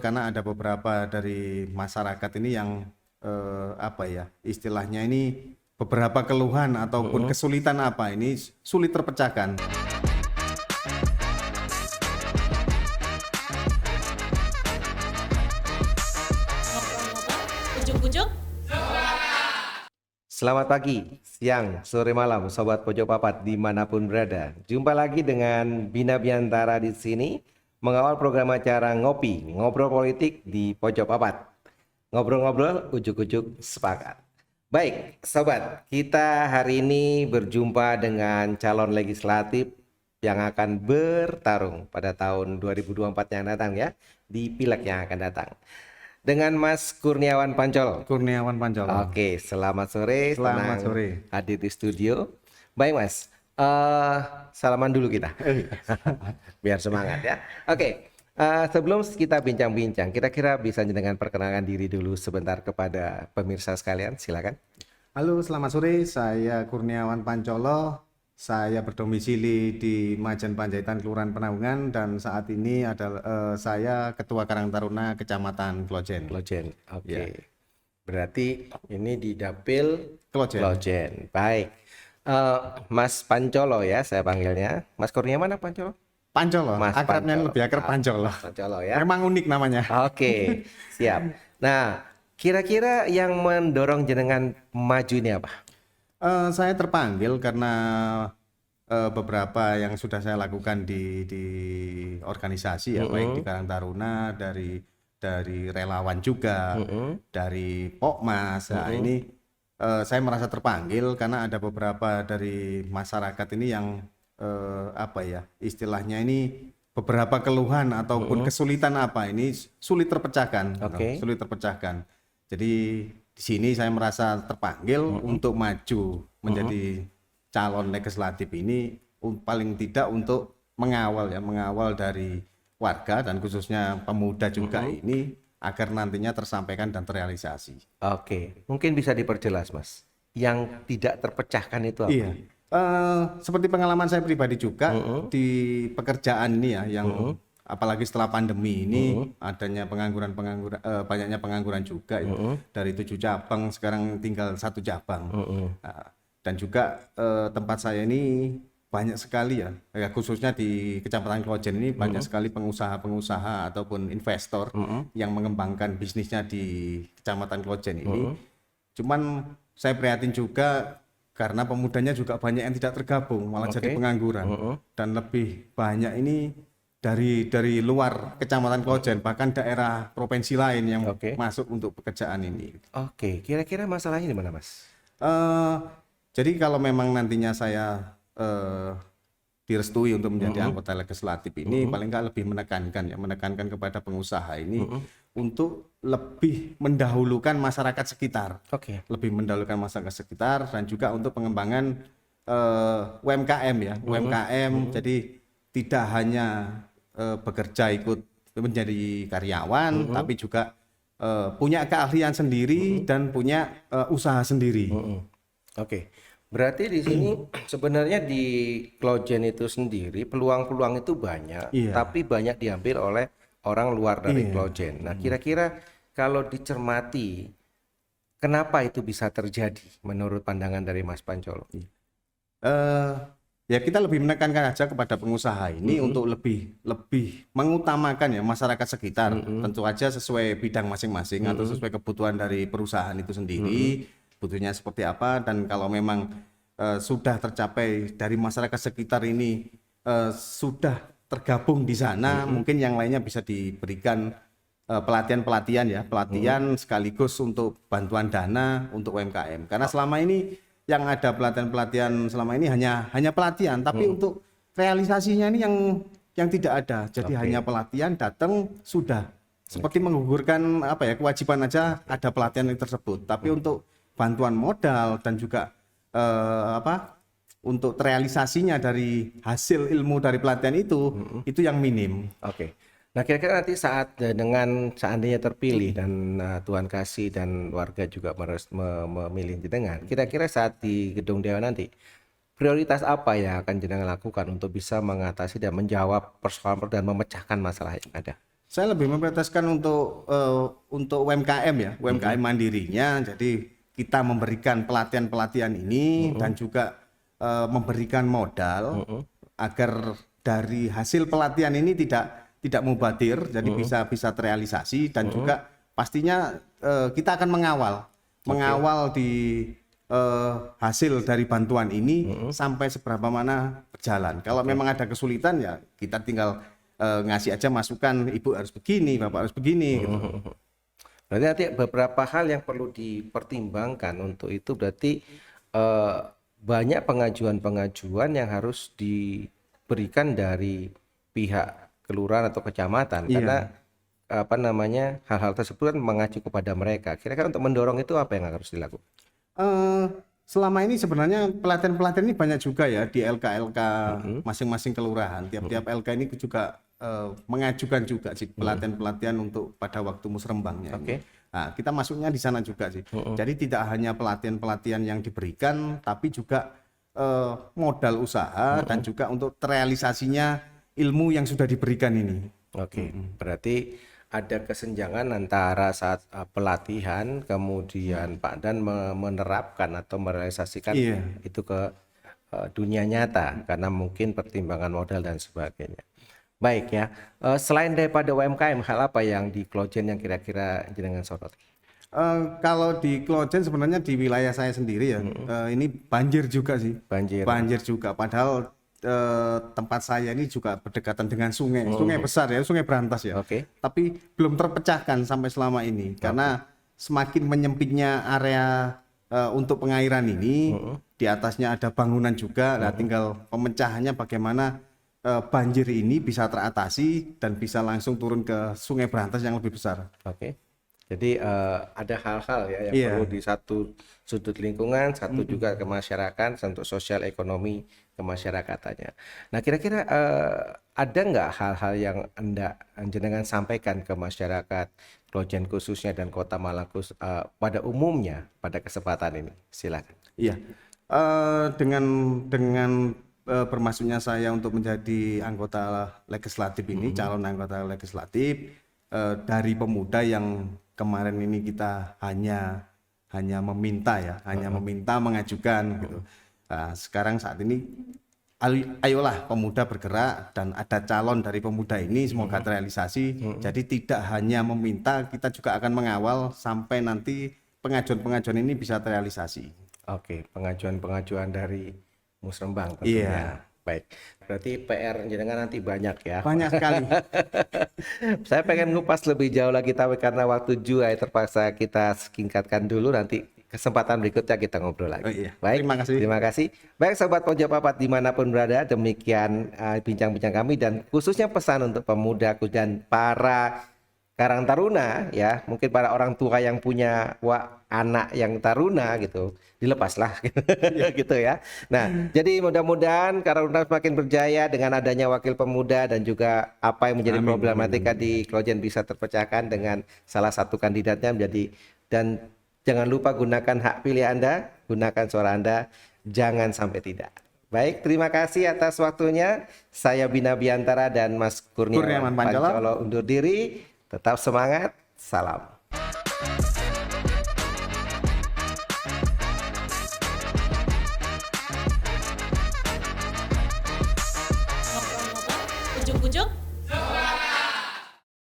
karena ada beberapa dari masyarakat ini yang istilahnya ini beberapa keluhan ataupun kesulitan ini sulit terpecahkan. Ngobrol-ngobrol, ujuk-ujuk. Selamat pagi, siang, sore, malam, Sobat Pojok Papat dimanapun berada. Jumpa lagi dengan Bina Biantara di sini, mengawal program acara Ngopi, Ngobrol Politik di Pojok Papat. Ngobrol-ngobrol, ujuk-ujuk, sepakat. Baik, Sobat, kita hari ini berjumpa dengan calon legislatif yang akan bertarung pada tahun 2024 yang datang ya, di Pileg yang akan datang. Dengan Mas Kurniawan Pancolo. Kurniawan Pancolo. Oke, selamat sore. Selamat senang sore. hadir di studio. Baik Mas, salaman dulu kita, biar semangat ya. Oke, sebelum kita bincang-bincang, kira-kira bisa dengan perkenalkan diri dulu sebentar kepada pemirsa sekalian, silakan. Halo, selamat sore. Saya Kurniawan Pancolo. Saya berdomisili di Majen Panjaitan Kelurahan Penanggungan dan saat ini adalah saya Ketua Karang Taruna Kecamatan Klojen. Klojen, oke. Ya. Berarti ini di Dapil Klojen. Klojen. Baik. Mas Pancolo ya saya panggilnya. Mas Kurniawan apa Pancolo? Pancolo. Mas Akrabnya Pancolo. lebih akrab Pancolo. Pancolo ya. Memang unik namanya. Oke, siap. Nah, kira-kira yang mendorong jenengan maju ini apa? Saya terpanggil karena beberapa yang sudah saya lakukan di organisasi ya, baik di Karang Taruna, dari relawan juga, dari Pokmas. Nah, ini saya merasa terpanggil karena ada beberapa dari masyarakat ini yang istilahnya ini beberapa keluhan ataupun kesulitan ini sulit terpecahkan. Oke. Sulit terpecahkan. Jadi di sini saya merasa terpanggil untuk maju menjadi calon legislatif ini paling tidak untuk mengawal dari warga dan khususnya pemuda juga ini agar nantinya tersampaikan dan terrealisasi. Oke, mungkin bisa diperjelas Mas. Yang tidak terpecahkan itu apa? Iya. Seperti pengalaman saya pribadi juga di pekerjaan ini ya, yang apalagi setelah pandemi ini adanya banyaknya pengangguran juga ya. Dari 7 cabang sekarang tinggal 1 cabang. Nah, dan juga tempat saya ini banyak sekali ya, khususnya di Kecamatan Klojen ini banyak sekali pengusaha-pengusaha ataupun investor yang mengembangkan bisnisnya di Kecamatan Klojen ini. Cuman saya prihatin juga karena pemudanya juga banyak yang tidak tergabung, malah jadi pengangguran. Dan lebih banyak ini dari luar Kecamatan Klojen, bahkan daerah provinsi lain yang masuk untuk pekerjaan ini. Oke, kira-kira masalahnya di mana Mas? Jadi kalau memang nantinya saya direstui untuk menjadi anggota legislatif ini, paling nggak lebih menekankan kepada pengusaha ini untuk lebih mendahulukan masyarakat sekitar. Oke. Lebih mendahulukan masyarakat sekitar dan juga untuk pengembangan UMKM ya, UMKM. Jadi tidak hanya bekerja ikut menjadi karyawan, tapi juga punya keahlian sendiri dan punya usaha sendiri. Oke. Berarti di sini sebenarnya di Klojen itu sendiri peluang-peluang itu banyak, Iya. tapi banyak diambil oleh orang luar dari Iya. Klojen. Nah, kira-kira kalau dicermati, kenapa itu bisa terjadi menurut pandangan dari Mas Pancolo? Ya kita lebih menekankan aja kepada pengusaha ini untuk lebih mengutamakan ya masyarakat sekitar, tentu aja sesuai bidang masing-masing atau sesuai kebutuhan dari perusahaan itu sendiri, butuhnya seperti apa, dan kalau memang sudah tercapai dari masyarakat sekitar ini sudah tergabung di sana, mungkin yang lainnya bisa diberikan pelatihan sekaligus untuk bantuan dana untuk UMKM, karena selama ini yang ada pelatihan selama ini hanya pelatihan, tapi untuk realisasinya ini yang tidak ada. Jadi hanya pelatihan, datang sudah seperti menggugurkan kewajiban aja ada pelatihan yang tersebut. Tapi untuk bantuan modal dan juga untuk realisasinya dari hasil ilmu dari pelatihan itu yang minim. Oke. Nah, kira-kira nanti saat dengan seandainya terpilih dan Tuhan kasih dan warga juga memilih jenengan, kira-kira saat di gedung dewan nanti prioritas apa yang akan jenengan lakukan untuk bisa mengatasi dan menjawab persoalan dan memecahkan masalah yang ada? Saya lebih memprioritaskan untuk UMKM ya, UMKM mandirinya. Jadi kita memberikan pelatihan-pelatihan ini dan juga memberikan modal agar dari hasil pelatihan ini tidak mubadir, jadi bisa terrealisasi dan juga pastinya kita akan mengawal di hasil dari bantuan ini sampai seberapa mana berjalan. Kalau memang ada kesulitan ya kita tinggal ngasih aja masukan, ibu harus begini, bapak harus begini gitu. Berarti nanti beberapa hal yang perlu dipertimbangkan untuk itu berarti banyak pengajuan-pengajuan yang harus diberikan dari pihak kelurahan atau kecamatan karena apa namanya hal-hal tersebut kan mengacu kepada mereka. Kira-kira untuk mendorong itu apa yang harus dilakukan? Selama ini sebenarnya pelatihan-pelatihan ini banyak juga ya di LK-LK masing-masing kelurahan. Tiap-tiap LK ini juga mengajukan juga sih pelatihan-pelatihan untuk pada waktu musrembangnya. Nah, kita masuknya di sana juga sih. Jadi tidak hanya pelatihan-pelatihan yang diberikan, tapi juga modal usaha dan juga untuk terrealisasinya ilmu yang sudah diberikan ini. Berarti ada kesenjangan antara saat pelatihan kemudian Pak Dan menerapkan atau merealisasikan itu ke dunia nyata karena mungkin pertimbangan modal dan sebagainya. Baik ya, selain daripada UMKM, hal apa yang di Klojen yang kira-kira jenengan sorot? Kalau di Klojen sebenarnya di wilayah saya sendiri ya, ini banjir juga sih. Banjir juga, padahal tempat saya ini juga berdekatan dengan sungai besar ya, Sungai Brantas ya. Tapi belum terpecahkan sampai selama ini karena semakin menyempitnya area untuk pengairan ini, di atasnya ada bangunan juga. Nah, tinggal pemecahannya bagaimana banjir ini bisa teratasi dan bisa langsung turun ke Sungai Brantas yang lebih besar. Jadi ada hal-hal ya yang perlu di satu sudut lingkungan, satu juga ke masyarakat, untuk sosial ekonomi kemasyarakatannya. Nah, kira-kira ada nggak hal-hal yang Anda jenengan sampaikan ke masyarakat Klojen khususnya dan Kota Malang pada umumnya pada kesempatan ini? Silakan. Iya, dengan bermasuknya saya untuk menjadi anggota legislatif ini, calon anggota legislatif dari pemuda yang kemarin ini kita hanya meminta ya, meminta mengajukan gitu. Nah, sekarang saat ini ayolah pemuda bergerak dan ada calon dari pemuda ini semoga terrealisasi. Jadi tidak hanya meminta, kita juga akan mengawal sampai nanti pengajuan-pengajuan ini bisa terrealisasi. Pengajuan-pengajuan dari Musrembang tentunya. Baik, berarti PR jenengan nanti banyak ya. Banyak sekali. Saya pengen ngupas lebih jauh lagi tapi karena waktu juga terpaksa kita singkatkan dulu, nanti kesempatan berikutnya kita ngobrol lagi. Baik, terima kasih. Baik Sobat Pojok Papat dimanapun berada, demikian bincang-bincang kami dan khususnya pesan untuk pemuda dan para Karang Taruna ya, mungkin para orang tua yang punya anak yang taruna gitu, dilepaslah gitu ya. Nah, jadi mudah-mudahan Karang Taruna semakin berjaya dengan adanya wakil pemuda dan juga apa yang menjadi problematika di Klojen bisa terpecahkan dengan salah satu kandidatnya menjadi, dan jangan lupa gunakan hak pilih Anda, gunakan suara Anda, jangan sampai tidak. Baik, terima kasih atas waktunya. Saya Bina Biantara dan Mas Kurniawan Pancolo undur diri. Tetap semangat, salam.